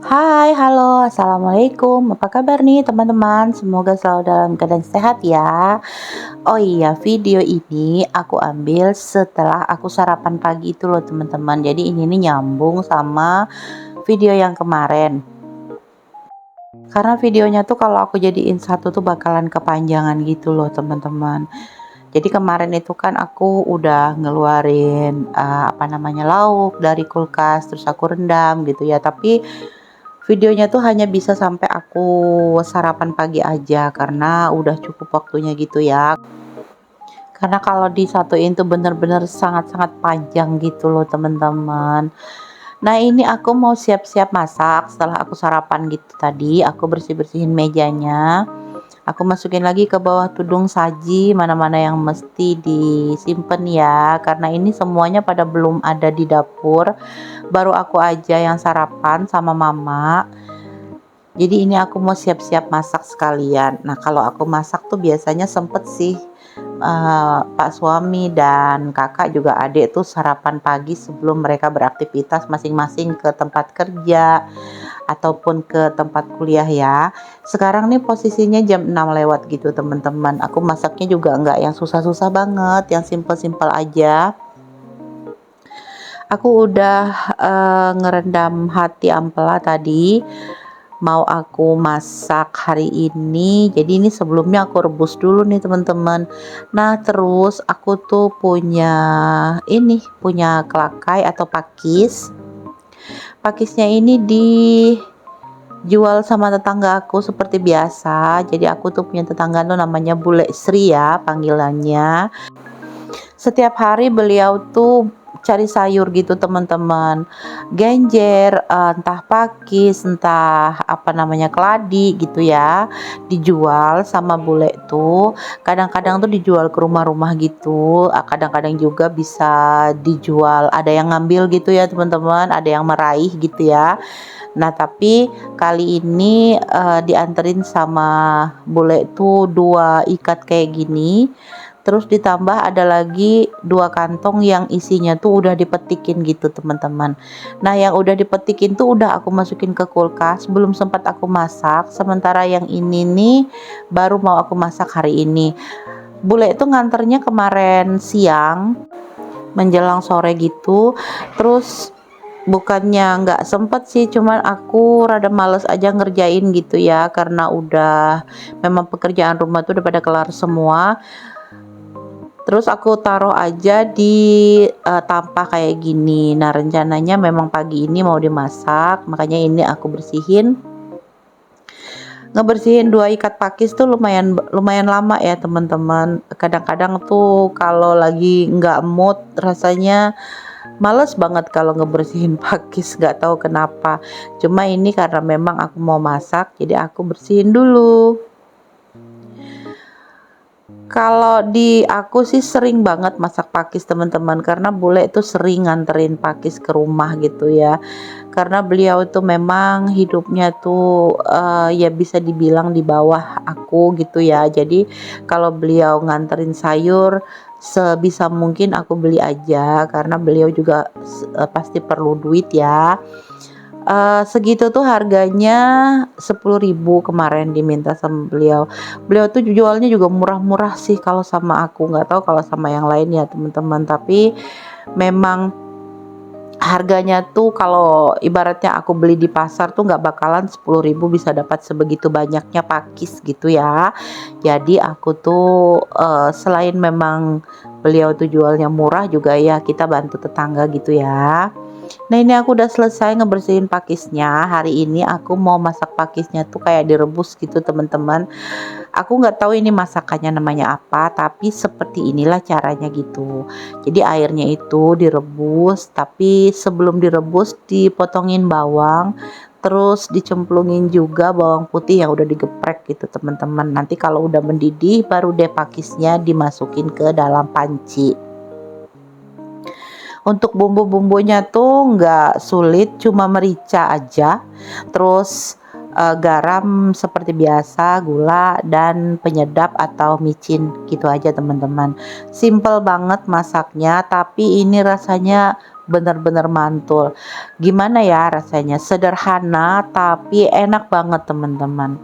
Hai, halo, assalamualaikum. Apa kabar nih teman-teman? Semoga selalu dalam keadaan sehat ya. Oh iya, video ini aku ambil setelah aku sarapan pagi itu loh teman-teman. Jadi ini nih nyambung sama video yang kemarin. Karena videonya tuh kalau aku jadiin satu tuh bakalan kepanjangan gitu loh teman-teman. Jadi kemarin itu kan aku udah ngeluarin apa namanya lauk dari kulkas, terus aku rendam gitu ya. Tapi videonya tuh hanya bisa sampai aku sarapan pagi aja karena udah cukup waktunya gitu ya. Karena kalau disatuin tuh bener-bener sangat-sangat panjang gitu loh teman-teman. Nah ini aku mau siap-siap masak setelah aku sarapan gitu tadi. Aku bersih-bersihin mejanya. Aku masukin lagi ke bawah tudung saji mana-mana yang mesti disimpan ya. Karena ini semuanya pada belum ada di dapur. Baru aku aja yang sarapan sama mama. Jadi ini aku mau siap-siap masak sekalian. Nah kalau aku masak tuh biasanya sempet sih Pak suami dan kakak juga adik tuh sarapan pagi sebelum mereka beraktivitas masing-masing ke tempat kerja ataupun ke tempat kuliah ya. Sekarang nih posisinya jam 6 lewat gitu teman-teman. Aku masaknya juga enggak yang susah-susah banget, yang simple-simple aja. Aku udah ngerendam hati ampela tadi mau aku masak hari ini. Jadi ini sebelumnya aku rebus dulu nih teman-teman. Nah terus aku tuh punya kelakai atau pakis. Pakisnya ini dijual sama tetangga aku seperti biasa. Jadi aku tuh punya tetangga tuh namanya Bule Sri ya panggilannya. Setiap hari beliau tuh cari sayur gitu teman-teman, genjer, entah pakis, entah apa namanya keladi gitu ya, dijual sama bule tuh. Kadang-kadang tuh dijual ke rumah-rumah gitu, kadang-kadang juga bisa dijual, ada yang ngambil gitu ya teman-teman, ada yang meraih gitu ya. Nah tapi kali ini dianterin sama bule tuh 2 ikat kayak gini. Terus ditambah ada lagi 2 kantong yang isinya tuh udah dipetikin gitu teman-teman. Nah yang udah dipetikin tuh udah aku masukin ke kulkas, belum sempat aku masak. Sementara yang ini nih baru mau aku masak hari ini. Bule itu nganternya kemarin siang menjelang sore gitu. Terus bukannya nggak sempet sih, cuman aku rada males aja ngerjain gitu ya, karena udah memang pekerjaan rumah tuh udah pada kelar semua. Terus aku taruh aja di tampah kayak gini. Nah rencananya memang pagi ini mau dimasak, makanya ini aku bersihin. Ngebersihin 2 ikat pakis tuh lumayan lumayan lama ya teman-teman. Kadang-kadang tuh kalau lagi nggak mood rasanya males banget kalau ngebersihin pakis, nggak tahu kenapa. Cuma ini karena memang aku mau masak, jadi aku bersihin dulu. Kalau di aku sih sering banget masak pakis teman-teman, karena bule itu sering nganterin pakis ke rumah gitu ya. Karena beliau itu memang hidupnya tuh ya bisa dibilang di bawah aku gitu ya. Jadi kalau beliau nganterin sayur sebisa mungkin aku beli aja, karena beliau juga pasti perlu duit ya. Segitu tuh harganya 10.000 kemarin diminta sama beliau. Beliau tuh jualnya juga murah-murah sih kalau sama aku, nggak tahu kalau sama yang lain ya teman-teman, tapi memang harganya tuh kalau ibaratnya aku beli di pasar tuh nggak bakalan 10.000 bisa dapat sebegitu banyaknya pakis gitu ya. Jadi aku tuh selain memang beliau tuh jualnya murah, juga ya kita bantu tetangga gitu ya. Nah ini aku udah selesai ngebersihin pakisnya. Hari ini aku mau masak pakisnya tuh kayak direbus gitu teman-teman. Aku nggak tahu ini masakannya namanya apa, tapi seperti inilah caranya gitu. Jadi airnya itu direbus, tapi sebelum direbus dipotongin bawang, terus dicemplungin juga bawang putih yang udah digeprek gitu teman-teman. Nanti kalau udah mendidih baru deh pakisnya dimasukin ke dalam panci. Untuk bumbu-bumbunya tuh nggak sulit, cuma merica aja, terus garam seperti biasa, gula dan penyedap atau micin gitu aja teman-teman. Simple banget masaknya, tapi ini rasanya bener-bener mantul. Gimana ya rasanya? Sederhana tapi enak banget teman-teman.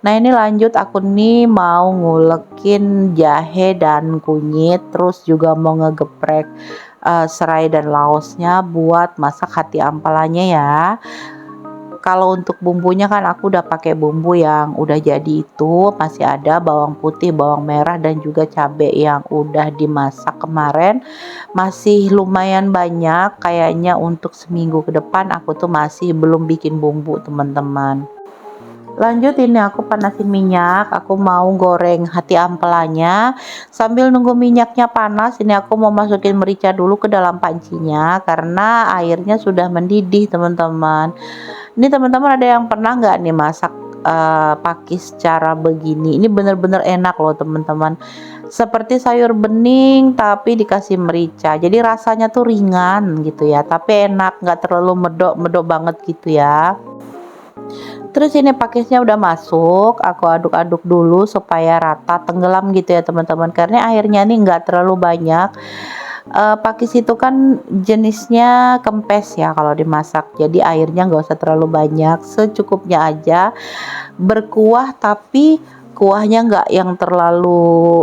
Nah ini lanjut aku nih mau ngulekin jahe dan kunyit, terus juga mau ngegeprek serai dan laosnya buat masak hati ampalannya ya. Kalau untuk bumbunya kan aku udah pakai bumbu yang udah jadi itu, masih ada bawang putih, bawang merah dan juga cabai yang udah dimasak kemarin. Masih lumayan banyak, kayaknya untuk seminggu ke depan aku tuh masih belum bikin bumbu teman-teman. Lanjut ini aku panasin minyak, aku mau goreng hati ampelanya. Sambil nunggu minyaknya panas, ini aku mau masukin merica dulu ke dalam pancinya karena airnya sudah mendidih teman-teman. Ini teman-teman ada yang pernah nggak nih masak pakis cara begini? Ini bener-bener enak loh teman-teman. Seperti sayur bening tapi dikasih merica. Jadi rasanya tuh ringan gitu ya, tapi enak, nggak terlalu medok-medok banget gitu ya. Terus ini pakisnya udah masuk, aku aduk-aduk dulu supaya rata, tenggelam gitu ya teman-teman. Karena airnya nih nggak terlalu banyak. Pakis itu kan jenisnya kempes ya kalau dimasak, jadi airnya nggak usah terlalu banyak, secukupnya aja. Berkuah tapi kuahnya nggak yang terlalu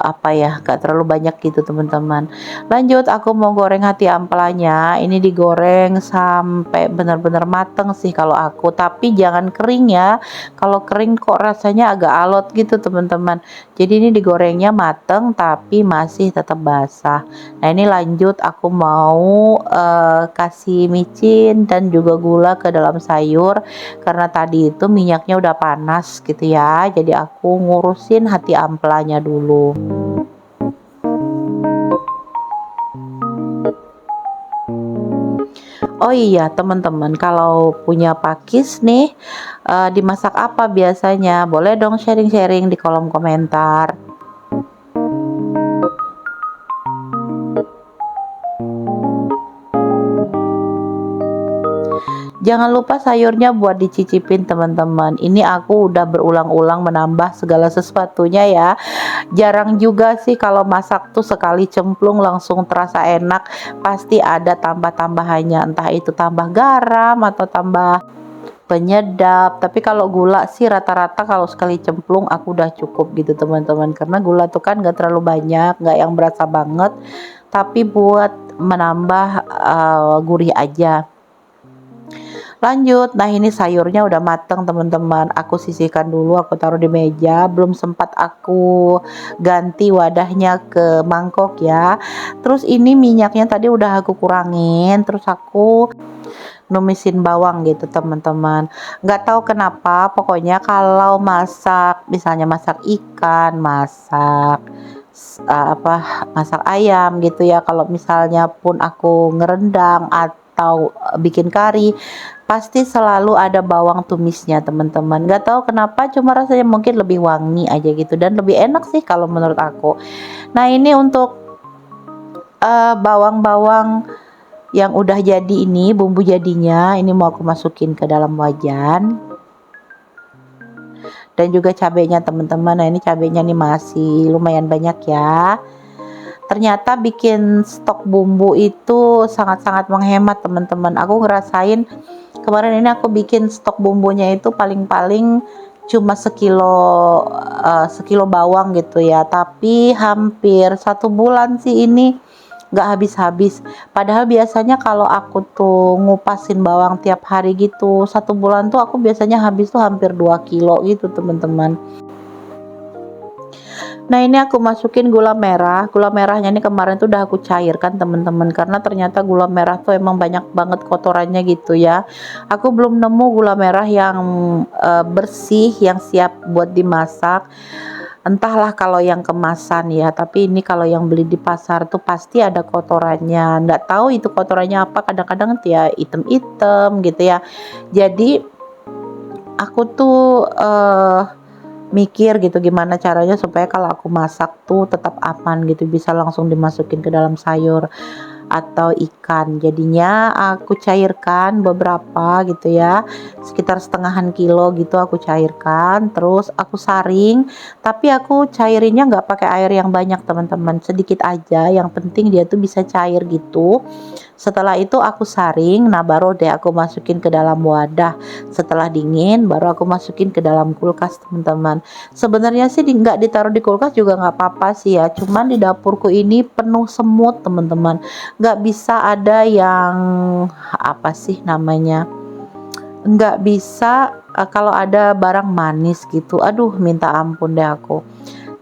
apa ya, nggak terlalu banyak gitu teman-teman. Lanjut aku mau goreng hati ampelanya, ini digoreng sampai benar-benar mateng sih kalau aku, tapi jangan kering ya. Kalau kering kok rasanya agak alot gitu teman-teman. Jadi ini digorengnya mateng tapi masih tetap basah. Nah ini lanjut aku mau kasih micin dan juga gula ke dalam sayur karena tadi itu minyaknya udah panas gitu ya, jadi aku ngurusin hati ampelanya dulu. Oh iya teman-teman, kalau punya pakis nih dimasak apa biasanya? Boleh dong sharing-sharing di kolom komentar. Jangan lupa sayurnya buat dicicipin teman-teman. Ini aku udah berulang-ulang menambah segala sesuatunya ya. Jarang juga sih kalau masak tuh sekali cemplung langsung terasa enak. Pasti ada tambah-tambahannya, entah itu tambah garam atau tambah penyedap. Tapi kalau gula sih rata-rata kalau sekali cemplung aku udah cukup gitu teman-teman. Karena gula tuh kan gak terlalu banyak, gak yang berasa banget. Tapi buat menambah gurih aja. Lanjut, nah ini sayurnya udah mateng teman-teman, aku sisihkan dulu, aku taruh di meja, belum sempat aku ganti wadahnya ke mangkok ya. Terus ini minyaknya tadi udah aku kurangin, terus aku numisin bawang gitu teman-teman. Nggak tahu kenapa, pokoknya kalau masak, misalnya masak ikan, masak masak ayam gitu ya, kalau misalnya pun aku ngerendang atau bikin kari, pasti selalu ada bawang tumisnya teman-teman. Nggak tahu kenapa, cuma rasanya mungkin lebih wangi aja gitu dan lebih enak sih kalau menurut aku. Nah ini untuk bawang-bawang yang udah jadi, ini bumbu jadinya ini mau aku masukin ke dalam wajan. Dan juga cabenya teman-teman. Nah ini cabenya nih masih lumayan banyak ya. Ternyata bikin stok bumbu itu sangat-sangat menghemat teman-teman. Aku ngerasain kemarin ini aku bikin stok bumbunya itu paling-paling cuma sekilo bawang gitu ya, tapi hampir 1 bulan sih ini nggak habis-habis. Padahal biasanya kalau aku tuh ngupasin bawang tiap hari gitu, 1 bulan tuh aku biasanya habis tuh hampir 2 kilo gitu teman-teman. Nah ini aku masukin gula merah. Gula merahnya ini kemarin tuh udah aku cairkan teman-teman, karena ternyata gula merah tuh emang banyak banget kotorannya gitu ya. Aku belum nemu gula merah yang bersih, yang siap buat dimasak. Entahlah kalau yang kemasan ya, tapi ini kalau yang beli di pasar tuh pasti ada kotorannya. Nggak tahu itu kotorannya apa, kadang-kadang ya item-item gitu ya. Jadi aku tuh mikir gitu gimana caranya supaya kalau aku masak tuh tetap aman gitu, bisa langsung dimasukin ke dalam sayur atau ikan. Jadinya aku cairkan beberapa gitu ya, sekitar setengahan kilo gitu aku cairkan, terus aku saring. Tapi aku cairinnya nggak pakai air yang banyak teman-teman, sedikit aja, yang penting dia tuh bisa cair gitu Setelah itu aku saring, nah baru deh aku masukin ke dalam wadah. Setelah dingin baru aku masukin ke dalam kulkas teman-teman. Sebenarnya sih nggak ditaruh di kulkas juga nggak apa-apa sih ya, cuman di dapurku ini penuh semut teman-teman, nggak bisa ada yang apa sih namanya, nggak bisa kalau ada barang manis gitu, aduh minta ampun deh aku.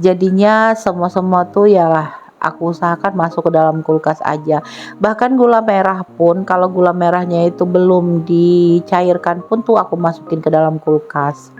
Jadinya semua-semua tuh ya aku usahakan masuk ke dalam kulkas aja. Bahkan gula merah pun kalau gula merahnya itu belum dicairkan pun tuh aku masukin ke dalam kulkas.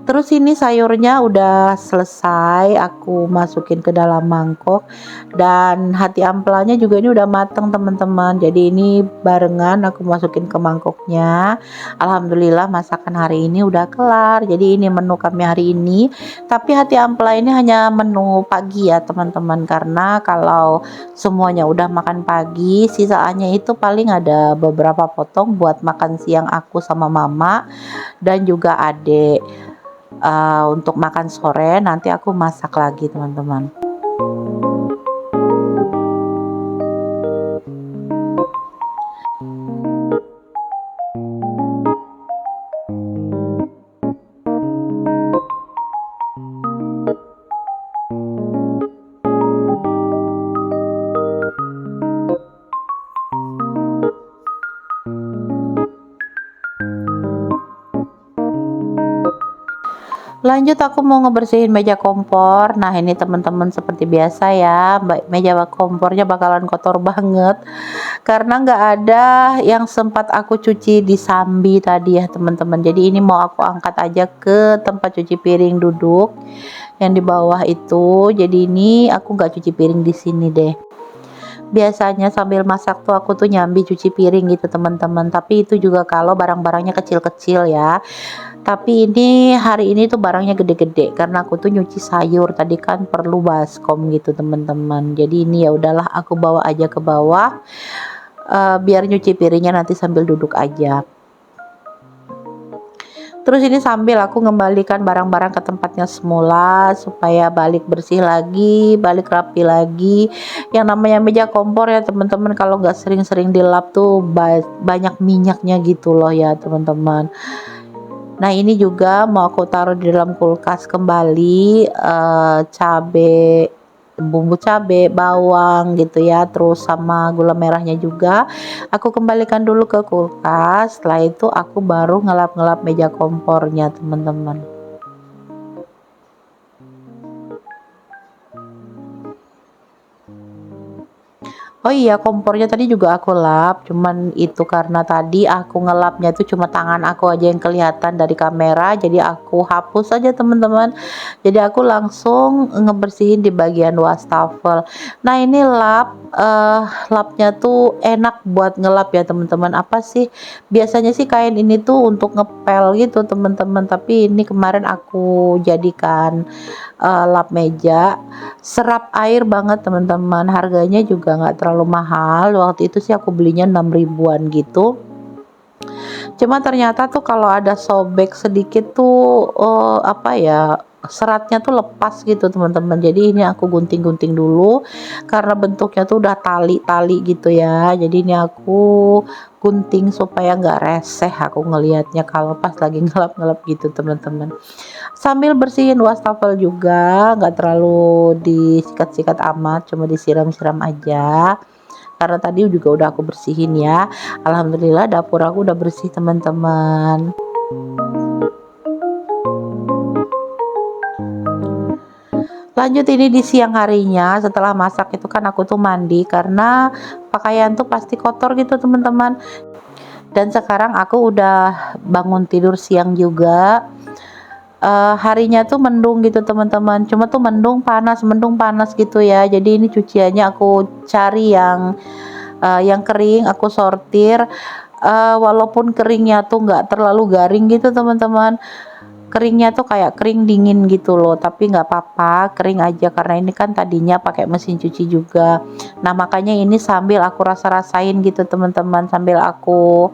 Terus ini sayurnya udah selesai aku masukin ke dalam mangkok, dan hati ampelannya juga ini udah mateng teman-teman. Jadi ini barengan aku masukin ke mangkoknya. Alhamdulillah masakan hari ini udah kelar. Jadi ini menu kami hari ini. Tapi hati ampela ini hanya menu pagi ya teman-teman, karena kalau semuanya udah makan pagi, sisaannya itu paling ada beberapa potong buat makan siang aku sama mama dan juga adik. Untuk makan sore nanti aku masak lagi teman-teman. Lanjut aku mau ngebersihin meja kompor. Nah ini teman-teman seperti biasa ya, meja kompornya bakalan kotor banget karena nggak ada yang sempat aku cuci di sambi tadi ya teman-teman. Jadi ini mau aku angkat aja ke tempat cuci piring duduk yang di bawah itu. Jadi ini aku nggak cuci piring di sini deh. Biasanya sambil masak tuh aku tuh nyambi cuci piring gitu teman-teman, tapi itu juga kalau barang-barangnya kecil-kecil ya. Tapi ini hari ini tuh barangnya gede-gede karena aku tuh nyuci sayur tadi kan perlu baskom gitu teman-teman. Jadi ini ya udahlah aku bawa aja ke bawah, biar nyuci piringnya nanti sambil duduk aja. Terus ini sambil aku ngembalikan barang-barang ke tempatnya semula supaya balik bersih lagi, balik rapi lagi. Yang namanya meja kompor ya teman-teman, kalau nggak sering-sering dilap tuh banyak minyaknya gitu loh ya teman-teman. Nah ini juga mau aku taruh di dalam kulkas kembali, cabe, bumbu cabe, bawang gitu ya, terus sama gula merahnya juga aku kembalikan dulu ke kulkas. Setelah itu aku baru ngelap-ngelap meja kompornya teman-teman. Oh iya, kompornya tadi juga aku lap, cuman itu karena tadi aku ngelapnya itu cuma tangan aku aja yang kelihatan dari kamera, jadi aku hapus aja teman-teman. Jadi aku langsung ngebersihin di bagian wastafel. Nah ini lapnya tuh enak buat ngelap ya teman-teman. Apa sih? Biasanya sih kain ini tuh untuk ngepel gitu teman-teman, tapi ini kemarin aku jadikan lap meja, serap air banget teman-teman. Harganya juga nggak terlalu mahal, waktu itu sih aku belinya 6 ribuan gitu. Cuma ternyata tuh kalau ada sobek sedikit tuh apa ya, seratnya tuh lepas gitu teman-teman. Jadi ini aku gunting-gunting dulu karena bentuknya tuh udah tali-tali gitu ya. Jadi ini aku gunting supaya nggak reseh aku ngelihatnya kalau pas lagi ngelap-ngelap gitu teman-teman. Sambil bersihin wastafel juga, nggak terlalu disikat-sikat amat, cuma disiram-siram aja. Karena tadi juga udah aku bersihin ya. Alhamdulillah dapur aku udah bersih teman-teman. Lanjut ini di siang harinya setelah masak itu kan aku tuh mandi karena pakaian tuh pasti kotor gitu teman-teman. Dan sekarang aku udah bangun tidur siang juga. Harinya tuh mendung gitu teman-teman, cuma tuh mendung panas gitu ya. Jadi ini cuciannya aku cari yang kering, aku sortir, walaupun keringnya tuh nggak terlalu garing gitu teman-teman, keringnya tuh kayak kering dingin gitu loh, tapi nggak apa-apa kering aja karena ini kan tadinya pakai mesin cuci juga. Nah makanya ini sambil aku rasa-rasain gitu teman-teman, sambil aku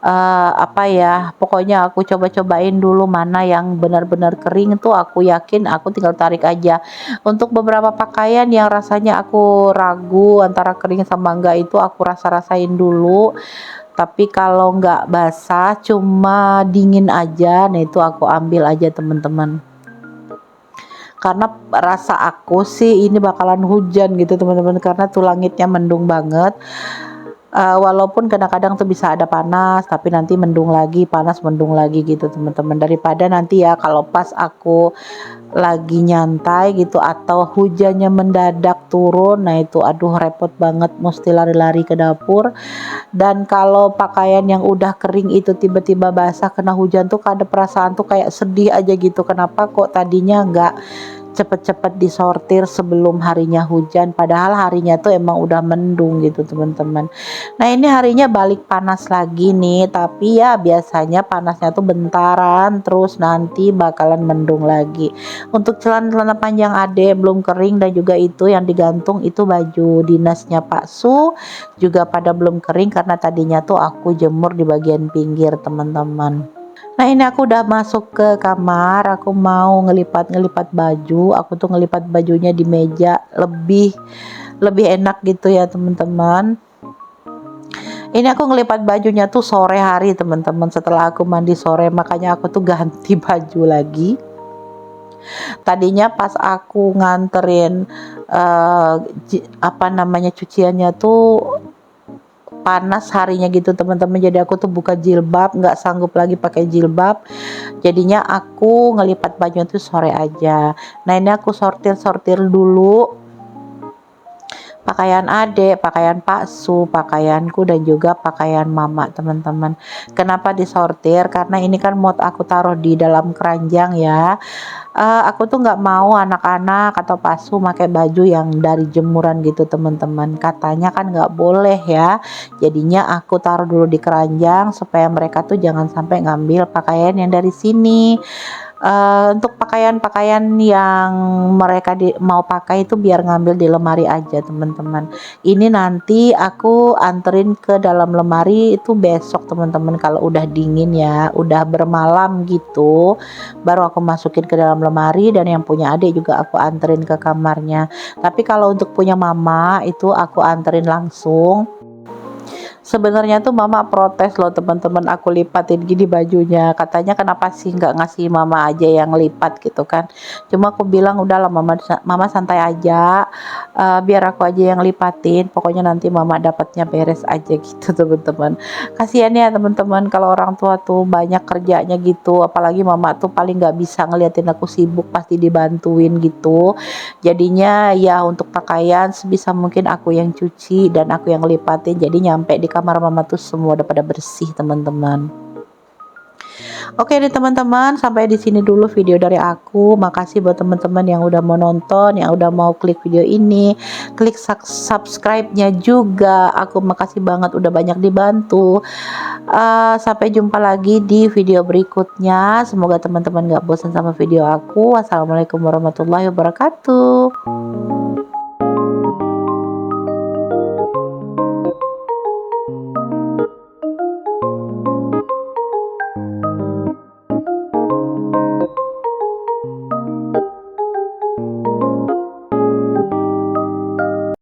apa ya, pokoknya aku coba-cobain dulu mana yang benar-benar kering tuh aku yakin aku tinggal tarik aja. Untuk beberapa pakaian yang rasanya aku ragu antara kering sama enggak itu aku rasa-rasain dulu. Tapi kalau nggak basah cuma dingin aja, nah itu aku ambil aja teman-teman. Karena rasa aku sih ini bakalan hujan gitu teman-teman, karena tuh langitnya mendung banget. Walaupun kadang-kadang tuh bisa ada panas, tapi nanti mendung lagi, panas mendung lagi gitu teman-teman. Daripada nanti ya kalau pas aku lagi nyantai gitu atau hujannya mendadak turun, nah itu aduh repot banget, mesti lari-lari ke dapur. Dan kalau pakaian yang udah kering itu tiba-tiba basah kena hujan tuh ada perasaan tuh kayak sedih aja gitu, kenapa kok tadinya nggak cepet-cepet disortir sebelum harinya hujan, padahal harinya tuh emang udah mendung gitu teman-teman. Nah ini harinya balik panas lagi nih, tapi ya biasanya panasnya tuh bentaran terus nanti bakalan mendung lagi. Untuk celana-celana panjang ade belum kering, dan juga itu yang digantung itu baju dinasnya Pak Su juga pada belum kering karena tadinya tuh aku jemur di bagian pinggir teman-teman. Nah ini aku udah masuk ke kamar, aku mau ngelipat-ngelipat baju, aku tuh ngelipat bajunya di meja lebih lebih enak gitu ya teman-teman. Ini aku ngelipat bajunya tuh sore hari teman-teman, setelah aku mandi sore, makanya aku tuh ganti baju lagi. Tadinya pas aku nganterin apa namanya cuciannya tuh panas harinya gitu teman-teman, jadi aku tuh buka jilbab, nggak sanggup lagi pakai jilbab, jadinya aku ngelipat baju itu sore aja. Nah ini aku sortir-sortir dulu pakaian adek, pakaian Pak Su, pakaianku dan juga pakaian mama teman-teman. Kenapa disortir? Karena ini kan mau aku taruh di dalam keranjang ya. Aku tuh nggak mau anak-anak atau Pak Su pakai baju yang dari jemuran gitu teman-teman. Katanya kan nggak boleh ya. Jadinya aku taruh dulu di keranjang supaya mereka tuh jangan sampai ngambil pakaian yang dari sini. Untuk pakaian-pakaian yang mereka mau pakai itu biar ngambil di lemari aja teman-teman. Ini nanti aku anterin ke dalam lemari itu besok teman-teman, kalau udah dingin ya, udah bermalam gitu, baru aku masukin ke dalam lemari, dan yang punya adik juga aku anterin ke kamarnya. Tapi kalau untuk punya mama itu aku anterin langsung. Sebenarnya tuh mama protes loh teman-teman, aku lipatin gini bajunya, katanya kenapa sih nggak ngasih mama aja yang lipat gitu kan. Cuma aku bilang udahlah mama santai aja, biar aku aja yang lipatin, pokoknya nanti mama dapatnya beres aja gitu teman-teman. Kasihan ya teman-teman kalau orang tua tuh banyak kerjanya gitu, apalagi mama tuh paling nggak bisa ngeliatin aku sibuk, pasti dibantuin gitu. Jadinya ya untuk pakaian sebisa mungkin aku yang cuci dan aku yang lipatin, jadi nyampe di kamar mama tuh semua udah pada bersih teman-teman. Oke deh teman-teman, sampai di sini dulu video dari aku. Makasih buat teman-teman yang udah mau nonton, yang udah mau klik video ini, klik subscribe-nya juga. Aku makasih banget udah banyak dibantu. Sampai jumpa lagi di video berikutnya. Semoga teman-teman gak bosan sama video aku. Wassalamualaikum warahmatullahi wabarakatuh.